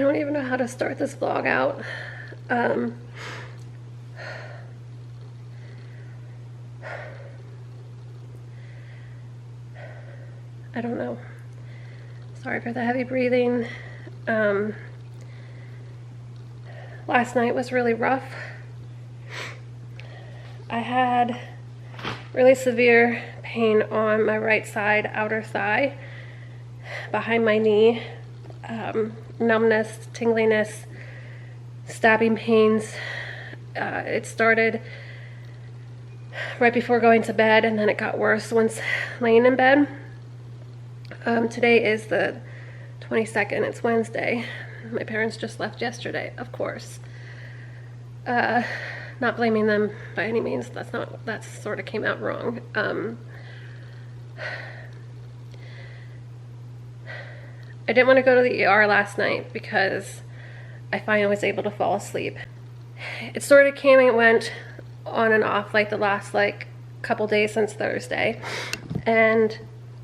don't even know how to start this vlog out. I don't know. Sorry for the heavy breathing. Last night was really rough. I had really severe pain on my right side, outer thigh, behind my knee. Numbness, tingliness, stabbing pains. It started right before going to bed, and then it got worse once laying in bed. Today is the 22nd, it's Wednesday. My parents just left yesterday, of course. Not blaming them by any means, that sort of came out wrong. I didn't want to go to the ER last night because I finally was able to fall asleep. It sort of came and went on and off like the last couple days since Thursday, and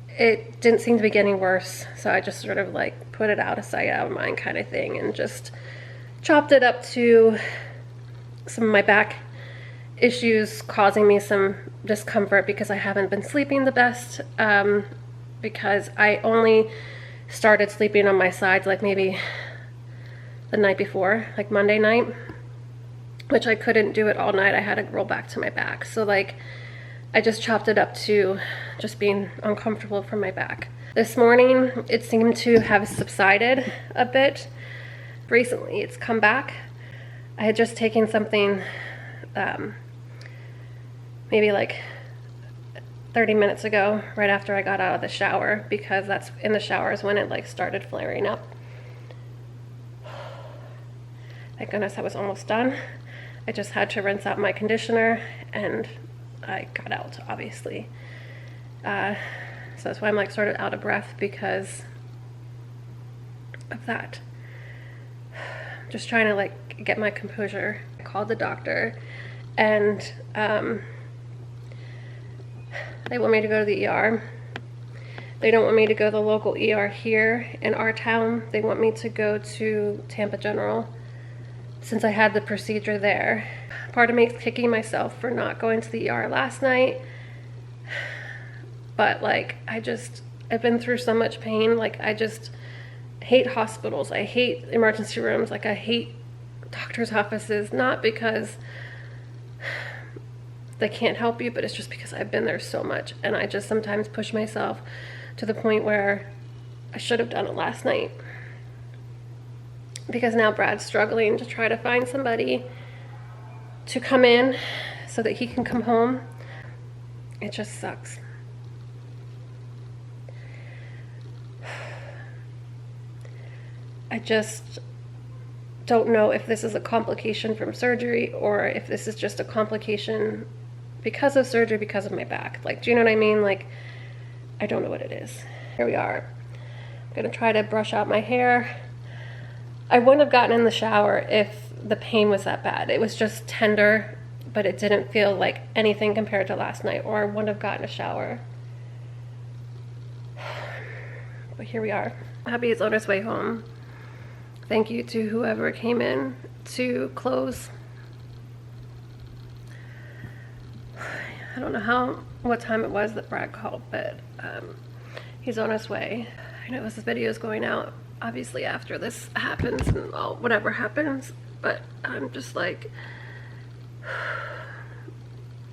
it didn't seem to be getting worse, so I just sort of put it out of sight, out of mind kind of thing, and just chopped it up to some of my back issues causing me some discomfort because I haven't been sleeping the best, because I only started sleeping on my sides maybe the night before, Monday night, which I couldn't do it all night. I had to roll back to my back. So I just chopped it up to just being uncomfortable from my back. This morning, it seemed to have subsided a bit. Recently, it's come back. I had just taken something, maybe 30 minutes ago, right after I got out of the shower, because that's in the shower is when it started flaring up. Thank goodness I was almost done. I just had to rinse out my conditioner, and I got out, obviously. So that's why I'm sort of out of breath because of that. Just trying to get my composure. I called the doctor, and they want me to go to the ER. They don't want me to go to the local ER here in our town. They want me to go to Tampa General since I had the procedure there. Part of me is kicking myself for not going to the ER last night, but I've been through so much pain. I just hate hospitals. I hate emergency rooms. I hate doctor's offices, not because they can't help you, but it's just because I've been there so much, and I just sometimes push myself to the point where I should have done it last night. Because now Brad's struggling to try to find somebody to come in so that he can come home. It just sucks. I just don't know if this is a complication from surgery or if this is just a complication because of surgery, because of my back. Do you know what I mean? I don't know what it is. Here we are. I'm gonna try to brush out my hair. I wouldn't have gotten in the shower if the pain was that bad. It was just tender, but it didn't feel like anything compared to last night, or I wouldn't have gotten a shower. But here we are. Hubby is on his way home. Thank you to whoever came in to close. I don't know what time it was that Brad called, but he's on his way. I know this video is going out obviously after this happens and whatever happens, but I'm just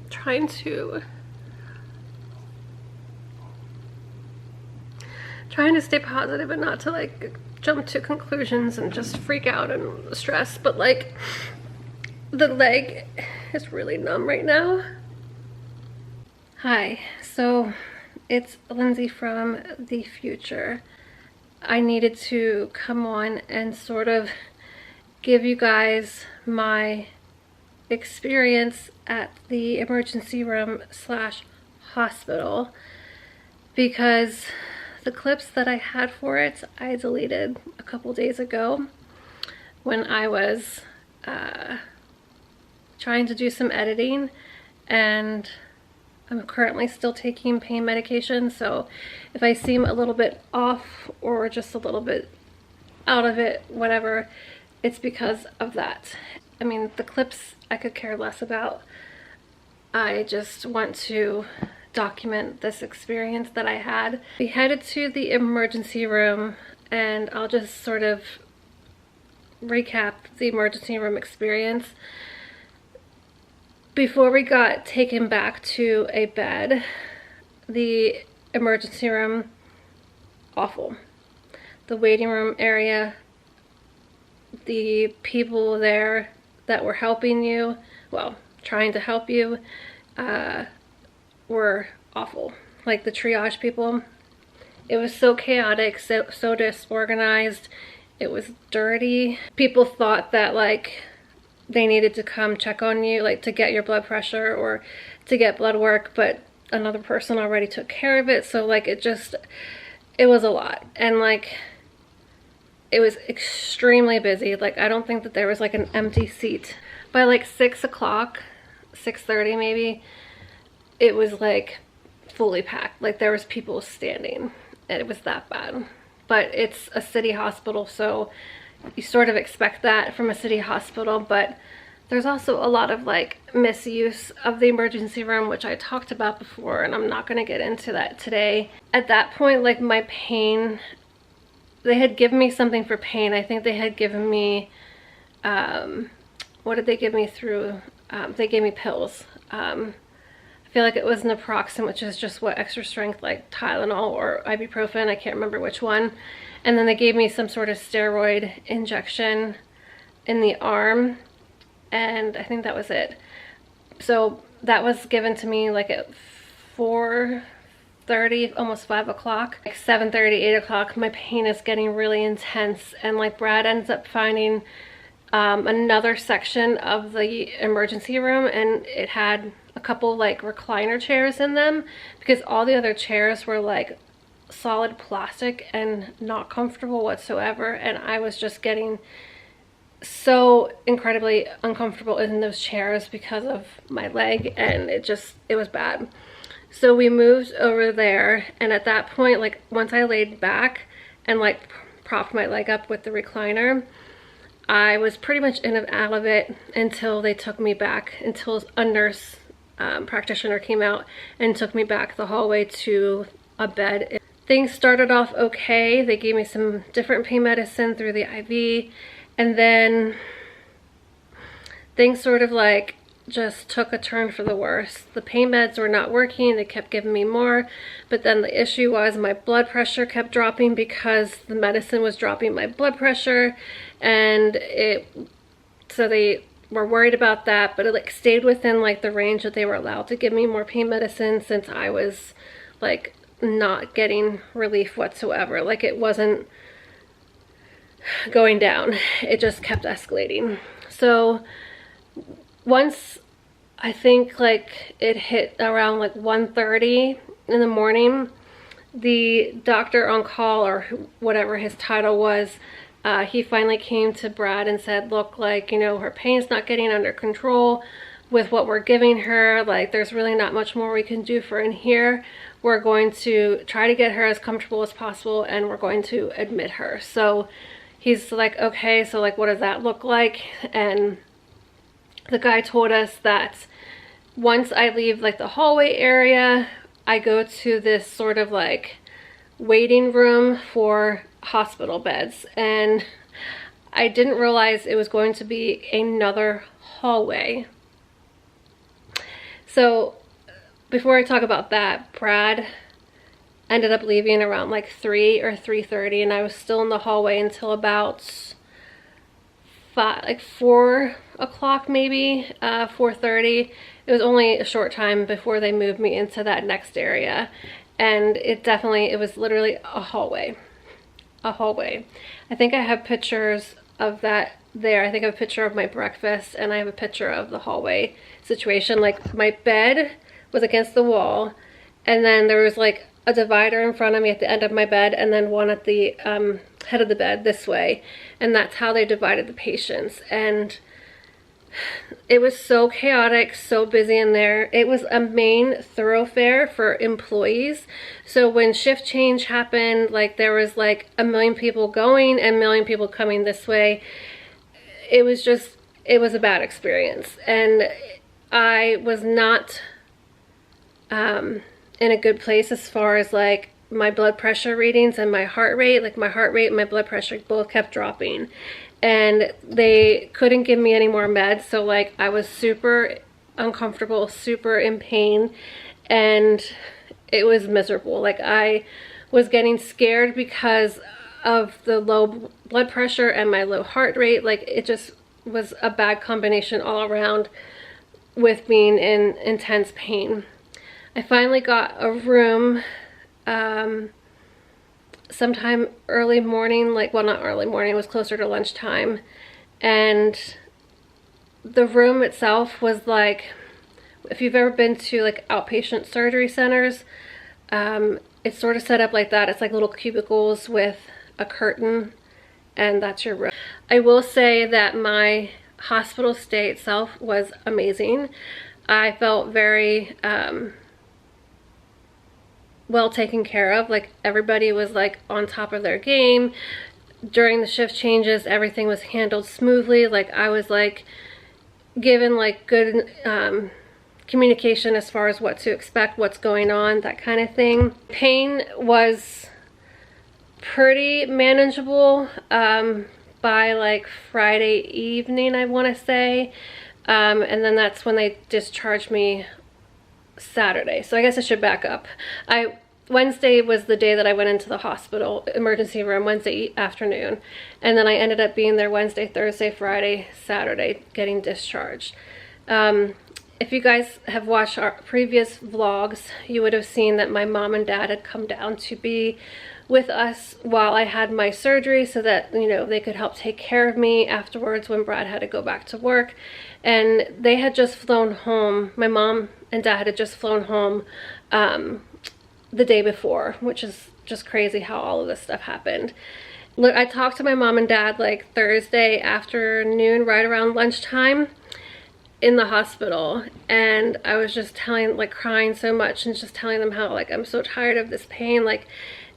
trying to stay positive and not to jump to conclusions and just freak out and stress, but the leg is really numb right now. Hi, so it's Lindsay from the future. I needed to come on and sort of give you guys my experience at the emergency room / hospital, because the clips that I had for it I deleted a couple days ago when I was trying to do some editing, and I'm currently still taking pain medication, so if I seem a little bit off or just a little bit out of it, whatever, it's because of that. I mean, the clips I could care less about. I just want to document this experience that I had. We headed to the emergency room, and I'll just sort of recap the emergency room experience. Before we got taken back to a bed, the emergency room, awful. The waiting room area, the people there that were helping you, well, trying to help you, were awful. Like the triage people, it was so chaotic, so disorganized. It was dirty. People thought that like they needed to come check on you, like to get your blood pressure or to get blood work, but another person already took care of it. So like it was a lot, and like it was extremely busy. Like I don't think that there was like an empty seat. By like 6 o'clock, 6:30 maybe, it was like fully packed. Like there was people standing, and it was that bad. But it's a city hospital, so you sort of expect that from a city hospital, but there's also a lot of like misuse of the emergency room, which I talked about before, and I'm not going to get into that today. At that point, like my pain, they had given me something for pain. I think they had given me, what did they give me through? They gave me pills. I feel like it was naproxen, which is just what, extra strength, like Tylenol or ibuprofen, I can't remember which one. And then they gave me some sort of steroid injection in the arm, and I think that was it. So that was given to me like at 4:30, almost 5 o'clock. Like 7:30, 8 o'clock, my pain is getting really intense, and like Brad ends up finding another section of the emergency room, and it had a couple like recliner chairs in them, because all the other chairs were like solid plastic and not comfortable whatsoever, and I was just getting so incredibly uncomfortable in those chairs because of my leg, and it was bad. So we moved over there, and at that point, like once I laid back and like propped my leg up with the recliner, I was pretty much in and out of it until they took me back, until a nurse practitioner came out and took me back the hallway to a bed. Things started off okay. They gave me some different pain medicine through the IV, and then things sort of like just took a turn for the worse. The pain meds were not working. They kept giving me more, but then the issue was my blood pressure kept dropping because the medicine was dropping my blood pressure, and so they were worried about that, but it like stayed within like the range that they were allowed to give me more pain medicine, since I was like not getting relief whatsoever. Like it wasn't going down, it just kept escalating. So once I think like it hit around like 1:30 in the morning, the doctor on call, or whatever his title was, he finally came to Brad and said, look, like, you know, her pain's not getting under control with what we're giving her. Like, there's really not much more we can do for in here. We're going to try to get her as comfortable as possible, and we're going to admit her. So he's like, okay, so like, what does that look like? And the guy told us that once I leave like the hallway area, I go to this sort of like waiting room for hospital beds, and I didn't realize it was going to be another hallway. So before I talk about that, Brad ended up leaving around like 3 or 3:30, and I was still in the hallway until about 4 o'clock maybe, 4:30. It was only a short time before they moved me into that next area, and it was literally a hallway. I think I have pictures of that there. I think I have a picture of my breakfast, and I have a picture of the hallway situation. Like my bed was against the wall, and then there was like a divider in front of me at the end of my bed, and then one at the head of the bed this way, and that's how they divided the patients. And It was so chaotic, so busy in there. It was a main thoroughfare for employees. So when shift change happened, like there was like a million people going and a million people coming this way. It was a bad experience. And I was not in a good place as far as like my blood pressure readings and my heart rate. Like my heart rate and my blood pressure both kept dropping. And they couldn't give me any more meds, so like I was super uncomfortable, super in pain, and it was miserable. Like I was getting scared because of the low blood pressure and my low heart rate. Like it just was a bad combination all around with being in intense pain. I finally got a room sometime early morning, like, well, not early morning, it was closer to lunchtime, and the room itself was like, if you've ever been to like outpatient surgery centers, it's sort of set up like that. It's like little cubicles with a curtain, and that's your room. I will say that my hospital stay itself was amazing. I felt very well taken care of. Like everybody was like on top of their game. During the shift changes, everything was handled smoothly. Like I was like given like good communication as far as what to expect, what's going on, that kind of thing. Pain was pretty manageable by like Friday evening, I want to say, and then that's when they discharged me Saturday. So I guess I should back up. Wednesday was the day that I went into the hospital emergency room, Wednesday afternoon, and then I ended up being there Wednesday, Thursday, Friday, Saturday, getting discharged. If you guys have watched our previous vlogs, you would have seen that my mom and dad had come down to be with us while I had my surgery so that, you know, they could help take care of me afterwards when Brad had to go back to work. And they had just flown home. My mom and dad had just flown home the day before, which is just crazy how all of this stuff happened. Look, I talked to my mom and dad like Thursday afternoon, right around lunchtime in the hospital, and I was just telling, like crying so much and just telling them how like I'm so tired of this pain, like,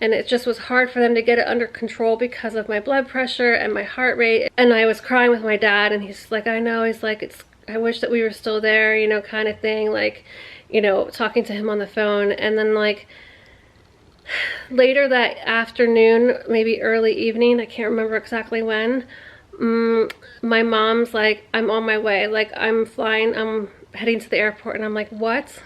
and it just was hard for them to get it under control because of my blood pressure and my heart rate. And I was crying with my dad, and he's like, I know, he's like, I wish that we were still there, you know, kind of thing, like, you know, talking to him on the phone. And then like later that afternoon, maybe early evening, I can't remember exactly when, my mom's like, I'm on my way, like I'm flying, I'm heading to the airport. And I'm like, what?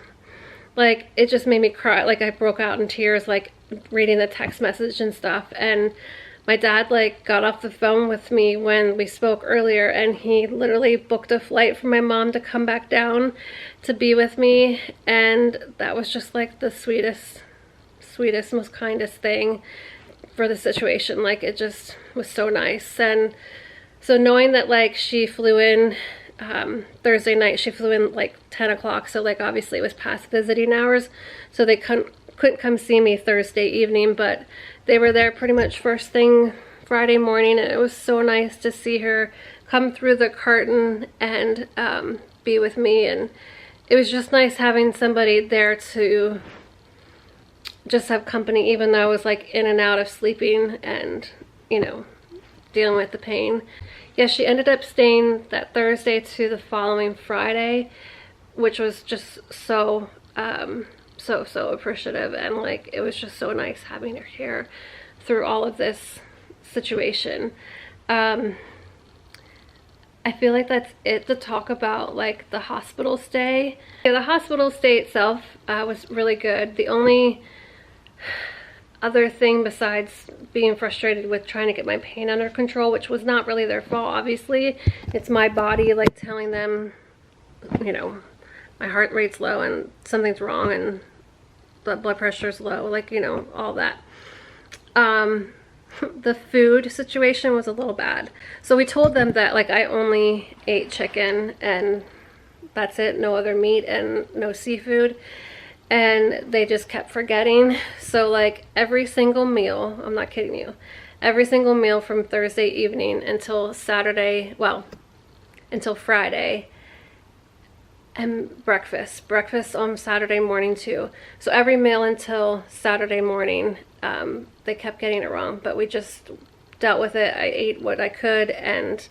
Like it just made me cry. Like I broke out in tears, like reading the text message and stuff. And my dad like got off the phone with me when we spoke earlier, and he literally booked a flight for my mom to come back down to be with me. And that was just like the sweetest, most kindest thing for the situation. Like it just was so nice. And so knowing that like she flew in Thursday night, she flew in like 10 o'clock, so like obviously it was past visiting hours, so they couldn't come see me Thursday evening, but they were there pretty much first thing Friday morning. And it was so nice to see her come through the curtain and be with me. And it was just nice having somebody there to just have company, even though I was like in and out of sleeping and, you know, dealing with the pain. Yeah, she ended up staying that Thursday to the following Friday, which was just so so appreciative. And like it was just so nice having her here through all of this situation. I feel like that's it to talk about like the hospital stay. Yeah, the hospital stay itself was really good. The only other thing besides being frustrated with trying to get my pain under control, which was not really their fault, obviously, it's my body like telling them, you know, my heart rate's low and something's wrong and the blood pressure's low, like, you know, all that. The food situation was a little bad. So we told them that like I only ate chicken and that's it, no other meat and no seafood. And they just kept forgetting. So like every single meal, I'm not kidding you, every single meal from Thursday evening until Saturday, well, until Friday, and breakfast on Saturday morning too. So every meal until Saturday morning, they kept getting it wrong, but we just dealt with it. I ate what I could, and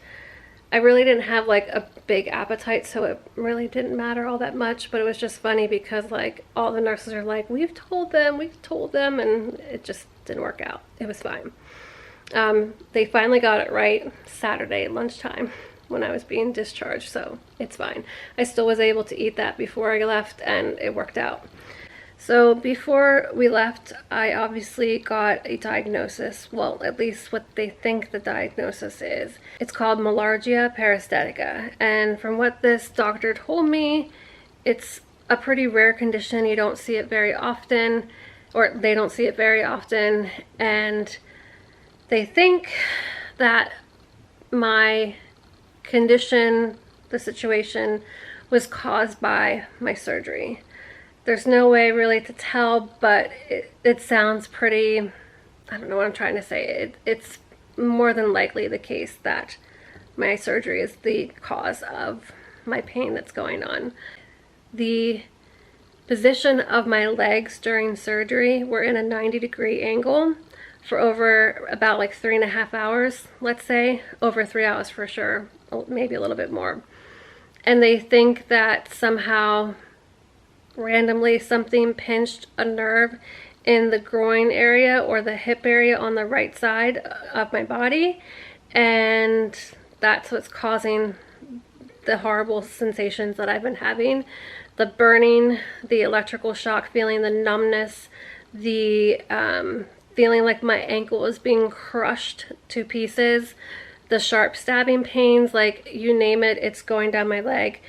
I really didn't have like a big appetite, so it really didn't matter all that much. But it was just funny because like all the nurses are like, we've told them, and it just didn't work out. It was fine. They finally got it right Saturday at lunchtime when I was being discharged, so it's fine. I still was able to eat that before I left, and it worked out. So before we left, I obviously got a diagnosis, well, at least what they think the diagnosis is. It's called melargia peristatica, and from what this doctor told me, it's a pretty rare condition. You don't see it very often, or they don't see it very often, and they think that my condition, the situation, was caused by my surgery. There's no way really to tell, but it sounds pretty, I don't know what I'm trying to say. It's more than likely the case that my surgery is the cause of my pain that's going on. The position of my legs during surgery were in a 90-degree angle for over about like 3.5 hours, let's say, over 3 hours for sure, maybe a little bit more. And they think that somehow randomly something pinched a nerve in the groin area or the hip area on the right side of my body, and that's what's causing the horrible sensations that I've been having. The burning, the electrical shock feeling, the numbness, the feeling like my ankle is being crushed to pieces, the sharp stabbing pains, like you name it, it's going down my leg.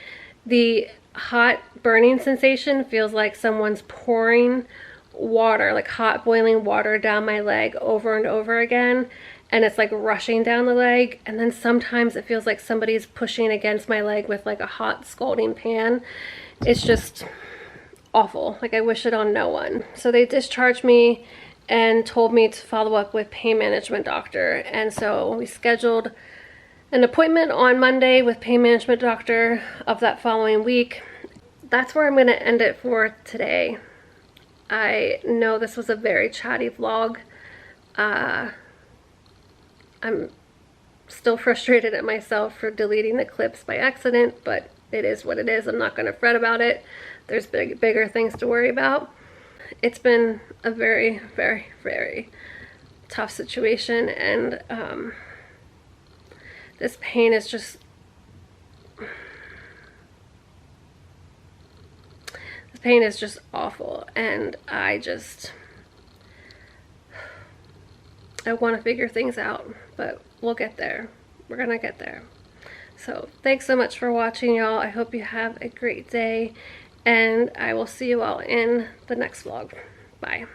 The hot burning sensation feels like someone's pouring water, like hot boiling water down my leg over and over again, and it's like rushing down the leg. And then sometimes it feels like somebody's pushing against my leg with like a hot scalding pan. It's just awful. Like I wish it on no one. So they discharged me and told me to follow up with pain management doctor, and so we scheduled an appointment on Monday with pain management doctor of that following week. That's where I'm going to end it for today. I know this was a very chatty vlog. I'm still frustrated at myself for deleting the clips by accident, but it is what it is. I'm not going to fret about it. There's bigger things to worry about. It's been a very, very, very tough situation, and this pain is just, awful, and I want to figure things out, but we'll get there. We're gonna get there. So thanks so much for watching, y'all. I hope you have a great day, and I will see you all in the next vlog. Bye.